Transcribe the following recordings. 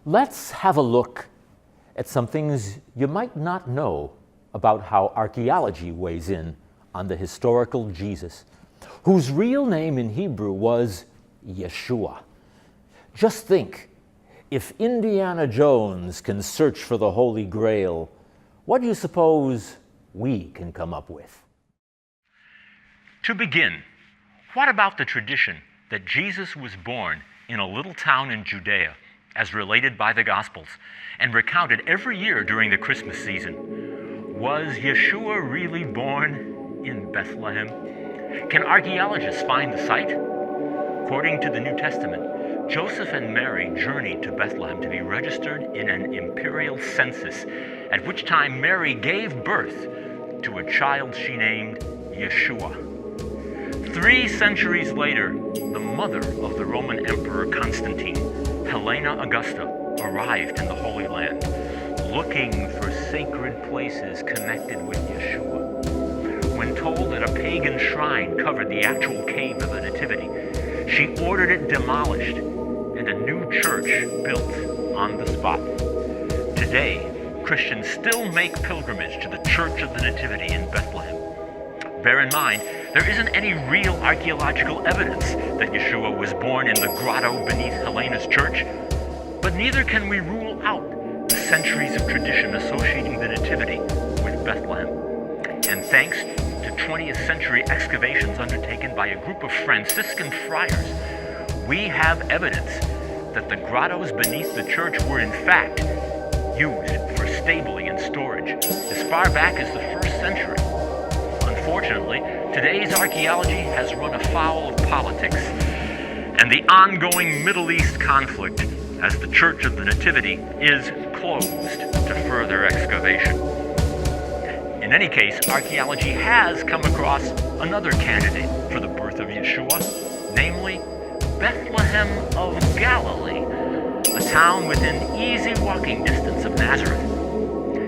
Let's have a look at some things you might not know about how archaeology weighs in on the historical Jesus, whose real name in Hebrew was Yeshua. Just think, if Indiana Jones can search for the Holy Grail, what do you suppose we can come up with? To begin, what about the tradition that Jesus was born in a little town in Judea, as related by the Gospels, and recounted every year during the Christmas season? Was Yeshua really born in Bethlehem? Can archaeologists find the site? According to the New Testament, Joseph and Mary journeyed to Bethlehem to be registered in an imperial census, at which time Mary gave birth to a child she named Yeshua. 3 centuries later, the mother of the Roman Emperor Constantine, Helena Augusta, arrived in the Holy Land, looking for sacred places connected with Yeshua. When told that a pagan shrine covered the actual cave of the Nativity, she ordered it demolished and a new church built on the spot. Today, Christians still make pilgrimage to the Church of the Nativity in Bethlehem. Bear in mind, there isn't any real archaeological evidence that Yeshua was born in the grotto beneath Helena's church, but neither can we rule out the centuries of tradition associating the Nativity with Bethlehem. And thanks to 20th century excavations undertaken by a group of Franciscan friars, we have evidence that the grottos beneath the church were in fact used for stabling and storage as far back as the 1st century. Unfortunately, today's archaeology has run afoul of politics and the ongoing Middle East conflict, as the Church of the Nativity is closed to further excavation. In any case, archaeology has come across another candidate for the birth of Yeshua, namely Bethlehem of Galilee, a town within easy walking distance of Nazareth.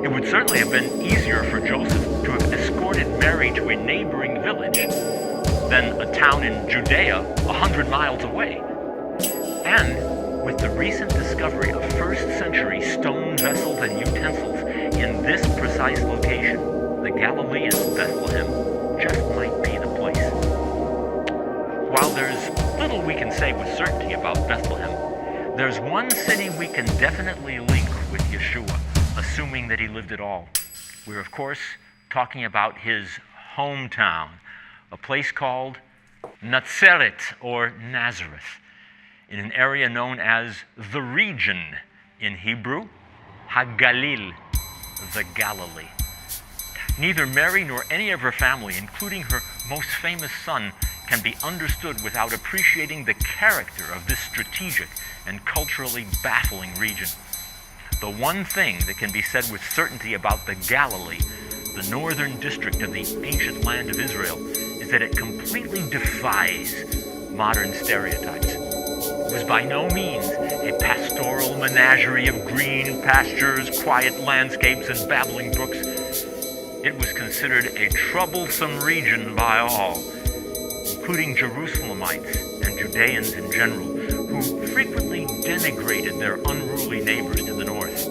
It would certainly have been easier for Joseph to have escorted Mary to a neighboring village than a town in Judea 100 miles away. And with the recent discovery of 1st century stone vessels and utensils in this precise location, the Galilean Bethlehem just might be the place. While there's little we can say with certainty about Bethlehem, there's one city we can definitely link with Yeshua, assuming that he lived at all. We're, of course, talking about his hometown, a place called Nazareth, or Nazareth, in an area known as the region, in Hebrew, HaGalil, the Galilee. Neither Mary nor any of her family, including her most famous son, can be understood without appreciating the character of this strategic and culturally baffling region. The one thing that can be said with certainty about the Galilee, the northern district of the ancient land of Israel, is that it completely defies modern stereotypes. It was by no means a pastoral menagerie of green pastures, quiet landscapes, and babbling brooks. It was considered a troublesome region by all, including Jerusalemites and Judeans in general, who frequently denigrated their unruly neighbors to the north.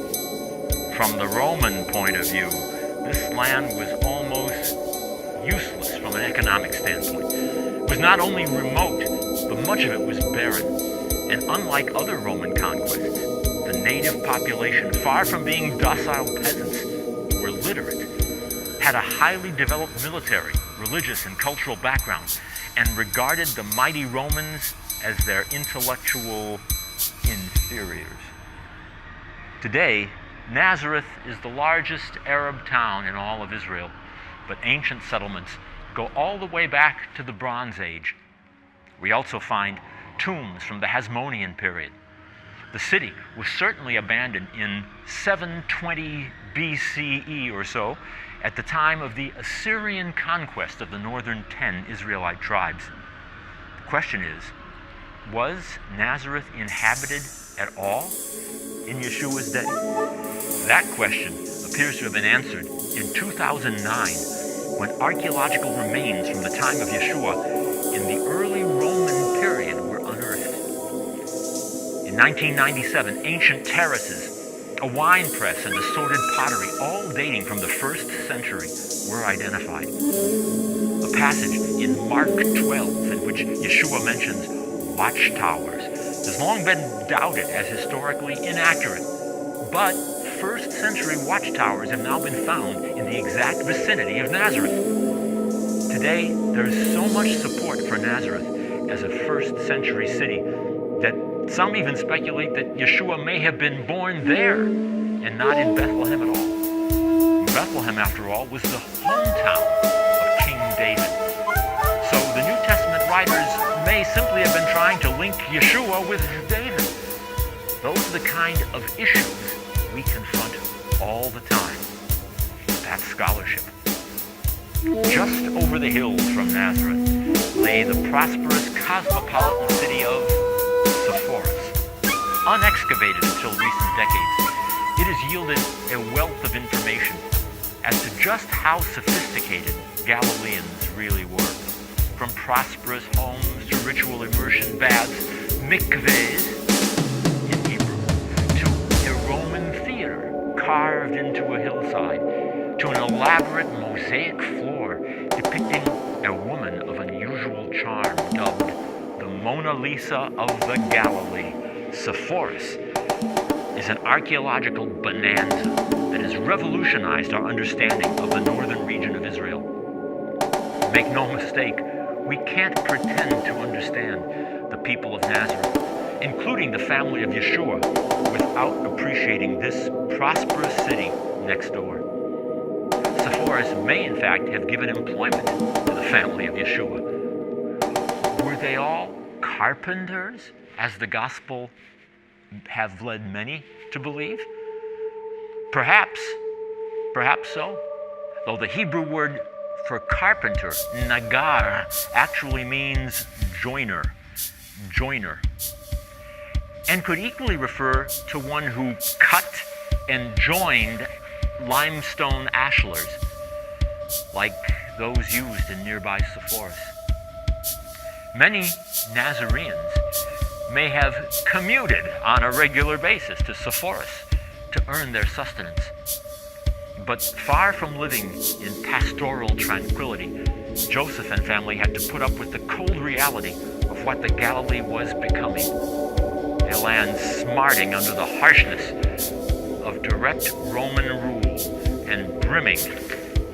From the Roman point of view, this land was almost useless from an economic standpoint. It was not only remote, but much of it was barren. And unlike other Roman conquests, the native population, far from being docile peasants, were literate, had a highly developed military, religious, and cultural background, and regarded the mighty Romans as their intellectual inferiors. Today, Nazareth is the largest Arab town in all of Israel, but ancient settlements go all the way back to the Bronze Age. We also find tombs from the Hasmonean period. The city was certainly abandoned in 720 BCE or so, at the time of the Assyrian conquest of the northern 10 Israelite tribes. The question is, was Nazareth inhabited at all in Yeshua's day? That question appears to have been answered in 2009, when archaeological remains from the time of Yeshua in the early Roman period were unearthed. In 1997, ancient terraces, a wine press, and assorted pottery, all dating from the 1st century, were identified. A passage in Mark 12 in which Yeshua mentions watchtowers has long been doubted as historically inaccurate, but 1st century watchtowers have now been found in the exact vicinity of Nazareth. Today, there's so much support for Nazareth as a 1st century city that some even speculate that Yeshua may have been born there and not in Bethlehem at all. Bethlehem, after all, was the hometown of King David. So the New Testament writers may simply have been trying to link Yeshua with David. Those are the kind of issues we confront all the time. That's scholarship. Just over the hills from Nazareth lay the prosperous cosmopolitan city of Sepphoris. Unexcavated until recent decades, it has yielded a wealth of information as to just how sophisticated Galileans really were. From prosperous homes to ritual immersion baths, mikvehs in Hebrew, to a Roman theater carved into a hillside, to an elaborate mosaic floor depicting a woman of unusual charm dubbed the Mona Lisa of the Galilee. Sepphoris is an archaeological bonanza that has revolutionized our understanding of the northern region of Israel. Make no mistake, we can't pretend to understand the people of Nazareth, including the family of Yeshua, without appreciating this prosperous city next door. Sepphoris may, in fact, have given employment to the family of Yeshua. Were they all carpenters, as the gospel have led many to believe? Perhaps so. Though the Hebrew word for carpenter, nagar, actually means joiner, and could equally refer to one who cut and joined limestone ashlars, like those used in nearby Sepphoris. Many Nazarenes may have commuted on a regular basis to Sepphoris to earn their sustenance. But far from living in pastoral tranquility, Joseph and family had to put up with the cold reality of what the Galilee was becoming, a land smarting under the harshness of direct Roman rule and brimming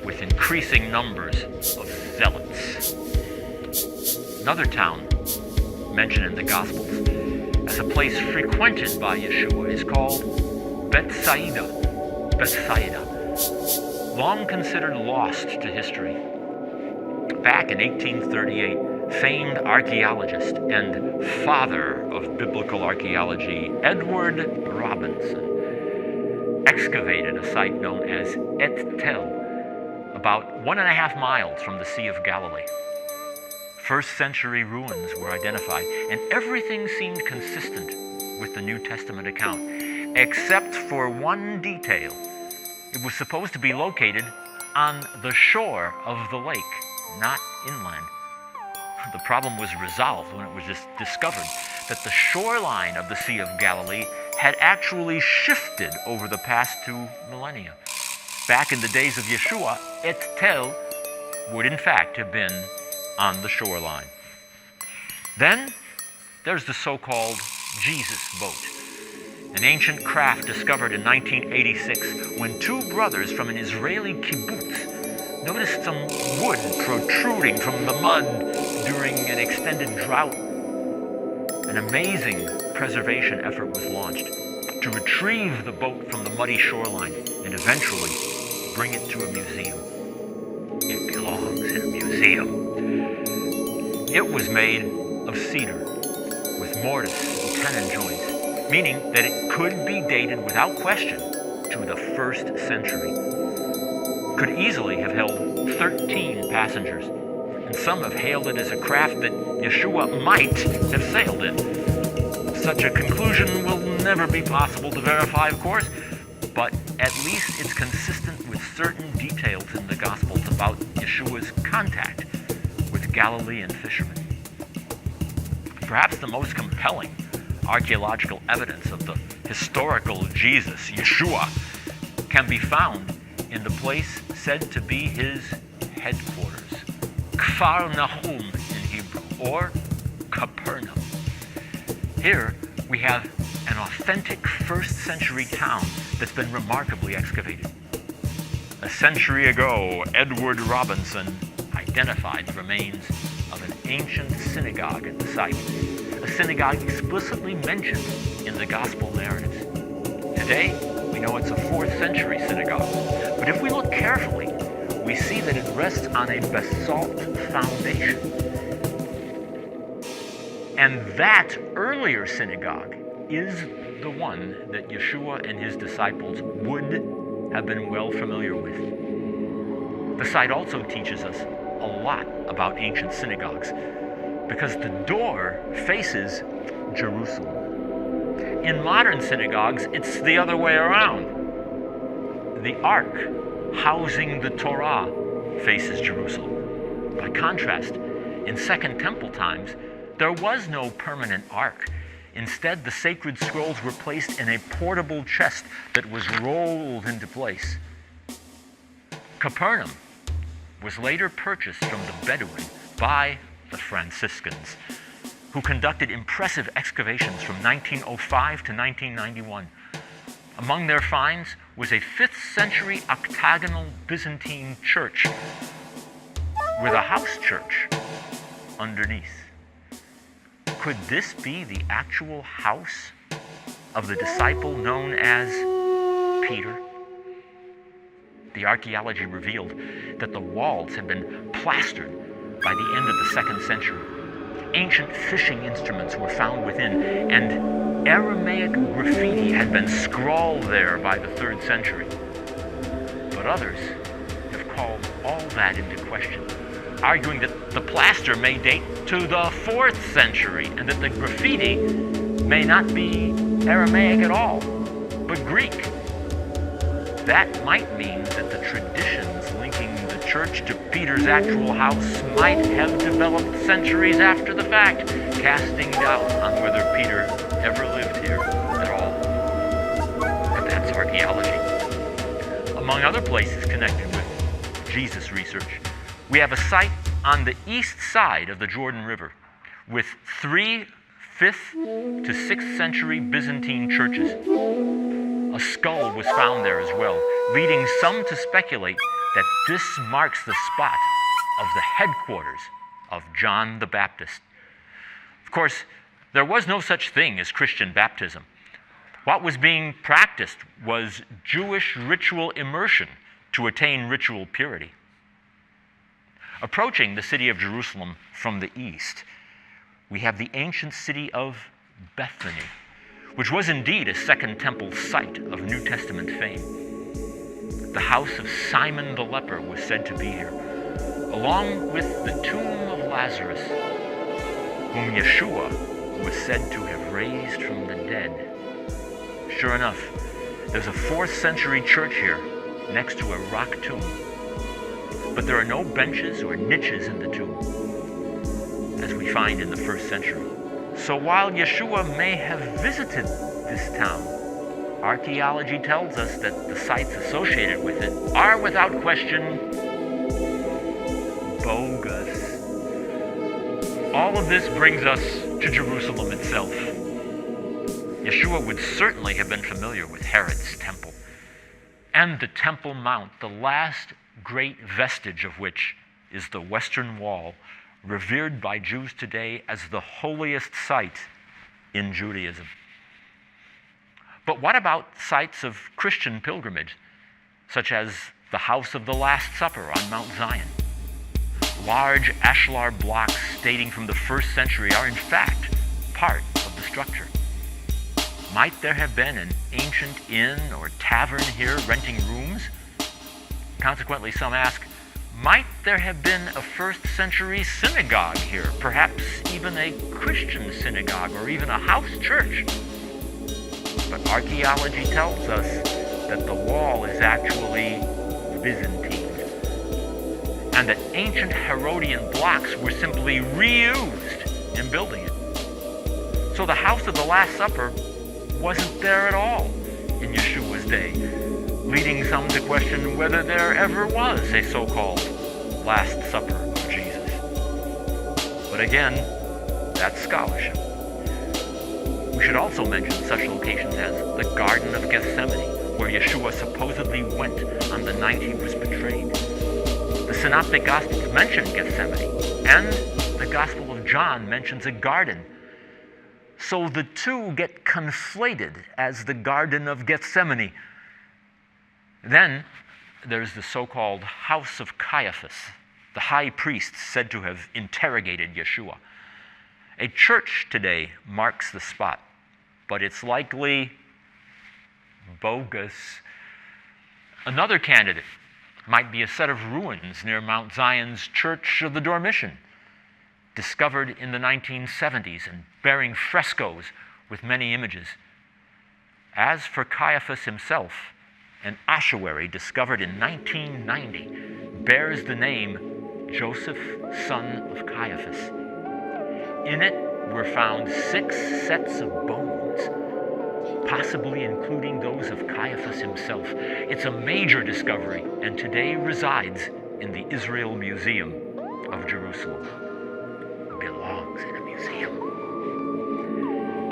with increasing numbers of zealots. Another town mentioned in the Gospels as a place frequented by Yeshua is called Bethsaida, long considered lost to history. Back in 1838, famed archaeologist and father of biblical archaeology, Edward Robinson, excavated a site known as Et Tel, about 1.5 miles from the Sea of Galilee. First century ruins were identified, and everything seemed consistent with the New Testament account, except for one detail. It was supposed to be located on the shore of the lake, not inland. The problem was resolved when it was discovered that the shoreline of the Sea of Galilee had actually shifted over the past 2 millennia. Back in the days of Yeshua, Et Tel would in fact have been on the shoreline. Then there's the so-called Jesus boat, an ancient craft discovered in 1986 when 2 brothers from an Israeli kibbutz noticed some wood protruding from the mud during an extended drought. An amazing preservation effort was launched to retrieve the boat from the muddy shoreline and eventually bring it to a museum. It belongs in a museum. It was made of cedar with mortise and tenon joints, meaning that it could be dated without question to the 1st century. Could easily have held 13 passengers, and some have hailed it as a craft that Yeshua might have sailed in. Such a conclusion will never be possible to verify, of course, but at least it's consistent with certain details in the Gospels about Yeshua's contact with Galilean fishermen. Perhaps the most compelling archaeological evidence of the historical Jesus, Yeshua, can be found in the place said to be his headquarters, Kfar Nahum in Hebrew, or Capernaum. Here we have an authentic first-century town that's been remarkably excavated. A century ago, Edward Robinson identified the remains of an ancient synagogue at the site, a synagogue explicitly mentioned in the gospel narratives. Today, we know it's a 4th century synagogue, but if we look carefully, we see that it rests on a basalt foundation. And that earlier synagogue is the one that Yeshua and his disciples would have been well familiar with. The site also teaches us a lot about ancient synagogues because the door faces Jerusalem. In modern synagogues, it's the other way around. The ark housing the Torah faces Jerusalem. By contrast, in Second Temple times, there was no permanent ark. Instead, the sacred scrolls were placed in a portable chest that was rolled into place. Capernaum was later purchased from the Bedouin by the Franciscans, who conducted impressive excavations from 1905 to 1991. Among their finds was a 5th century octagonal Byzantine church with a house church underneath. Could this be the actual house of the disciple known as Peter? The archaeology revealed that the walls had been plastered by the end of the 2nd century. Ancient fishing instruments were found within, and Aramaic graffiti had been scrawled there by the 3rd century. But others have called all that into question, arguing that the plaster may date to the 4th century and that the graffiti may not be Aramaic at all, but Greek. That might mean that the traditions linking the church to Peter's actual house might have developed centuries after the fact, casting doubt on whether Peter ever lived here at all. But that's archaeology. Among other places connected with Jesus research, we have a site on the east side of the Jordan River with 3 5th to 6th century Byzantine churches. A skull was found there as well, leading some to speculate that this marks the spot of the headquarters of John the Baptist. Of course, there was no such thing as Christian baptism. What was being practiced was Jewish ritual immersion to attain ritual purity. Approaching the city of Jerusalem from the east, we have the ancient city of Bethany, which was indeed a Second Temple site of New Testament fame. The house of Simon the leper was said to be here, along with the tomb of Lazarus, whom Yeshua was said to have raised from the dead. Sure enough, there's a 4th century church here next to a rock tomb. But there are no benches or niches in the tomb, as we find in the 1st century. So while Yeshua may have visited this town, archaeology tells us that the sites associated with it are without question bogus. All of this brings us to Jerusalem itself. Yeshua would certainly have been familiar with Herod's temple and the Temple Mount, the last great vestige of which is the Western Wall, revered by Jews today as the holiest site in Judaism. But what about sites of Christian pilgrimage, such as the House of the Last Supper on Mount Zion? Large ashlar blocks dating from the 1st century are in fact part of the structure. Might there have been an ancient inn or tavern here renting rooms? Consequently, some ask, might there have been a 1st century synagogue here, perhaps even a Christian synagogue or even a house church? But archaeology tells us that the wall is actually Byzantine, and that ancient Herodian blocks were simply reused in building it. So the house of the Last Supper wasn't there at all in Yeshua's day, leading some to question whether there ever was a so-called Last Supper of Jesus. But again, that's scholarship. We should also mention such locations as the Garden of Gethsemane, where Yeshua supposedly went on the night he was betrayed. The Synoptic Gospels mention Gethsemane, and the Gospel of John mentions a garden. So the two get conflated as the Garden of Gethsemane. Then there's the so-called House of Caiaphas, the high priest said to have interrogated Yeshua. A church today marks the spot, but it's likely bogus. Another candidate might be a set of ruins near Mount Zion's Church of the Dormition, discovered in the 1970s and bearing frescoes with many images. As for Caiaphas himself, an ossuary discovered in 1990 bears the name Joseph, son of Caiaphas. In it were found 6 sets of bones, possibly including those of Caiaphas himself. It's a major discovery and today resides in the Israel Museum of Jerusalem. It belongs in a museum.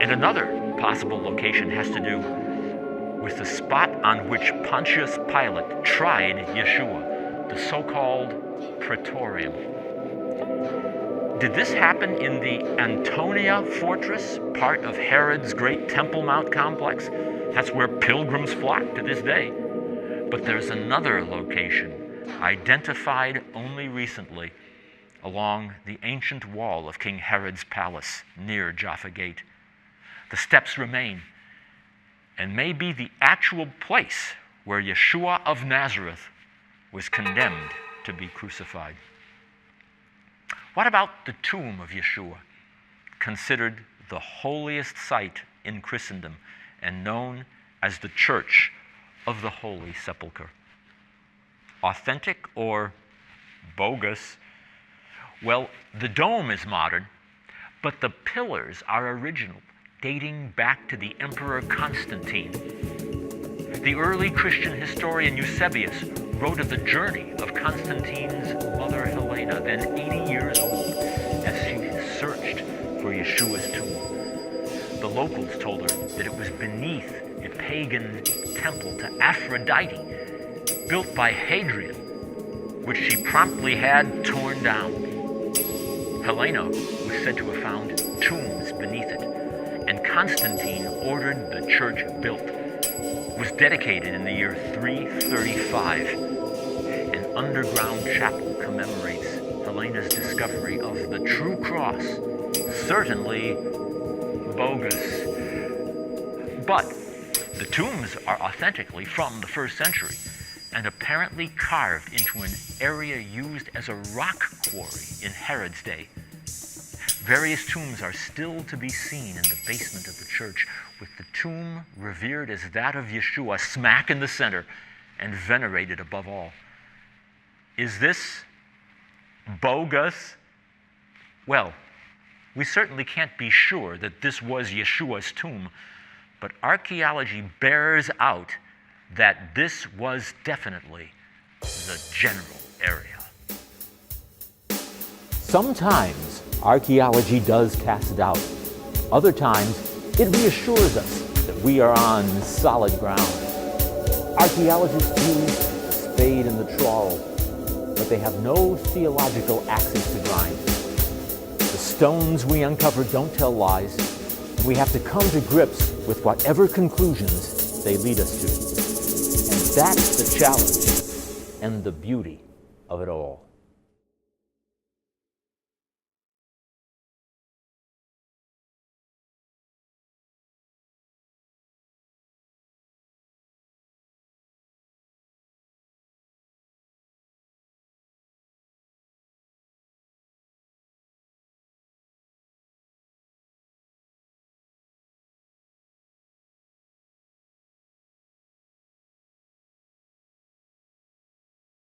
And another possible location has to do with the spot on which Pontius Pilate tried Yeshua, the so-called Praetorium. Did this happen in the Antonia Fortress, part of Herod's great Temple Mount complex? That's where pilgrims flock to this day. But there's another location, identified only recently, along the ancient wall of King Herod's palace near Jaffa Gate. The steps remain, and may be the actual place where Yeshua of Nazareth was condemned to be crucified. What about the tomb of Yeshua, considered the holiest site in Christendom and known as the Church of the Holy Sepulchre? Authentic or bogus? Well, the dome is modern, but the pillars are original, dating back to the Emperor Constantine. The early Christian historian Eusebius wrote of the journey of Constantine's mother Helena, then 80 years old, as she searched for Yeshua's tomb. The locals told her that it was beneath a pagan temple to Aphrodite, built by Hadrian, which she promptly had torn down. Helena was said to have found tombs beneath it, and Constantine ordered the church built. It was dedicated in the year 335. An underground chapel commemorates Helena's discovery of the true cross. Certainly bogus. But the tombs are authentically from the 1st century and apparently carved into an area used as a rock quarry in Herod's day. Various tombs are still to be seen in the basement of the church, with the tomb revered as that of Yeshua smack in the center and venerated above all. Is this bogus? Well, we certainly can't be sure that this was Yeshua's tomb, but archaeology bears out that this was definitely the general area. Sometimes archaeology does cast doubt. Other times, it reassures us that we are on solid ground. Archaeologists use the spade and the trowel, but they have no theological axes to grind. The stones we uncover don't tell lies, and we have to come to grips with whatever conclusions they lead us to. And that's the challenge and the beauty of it all.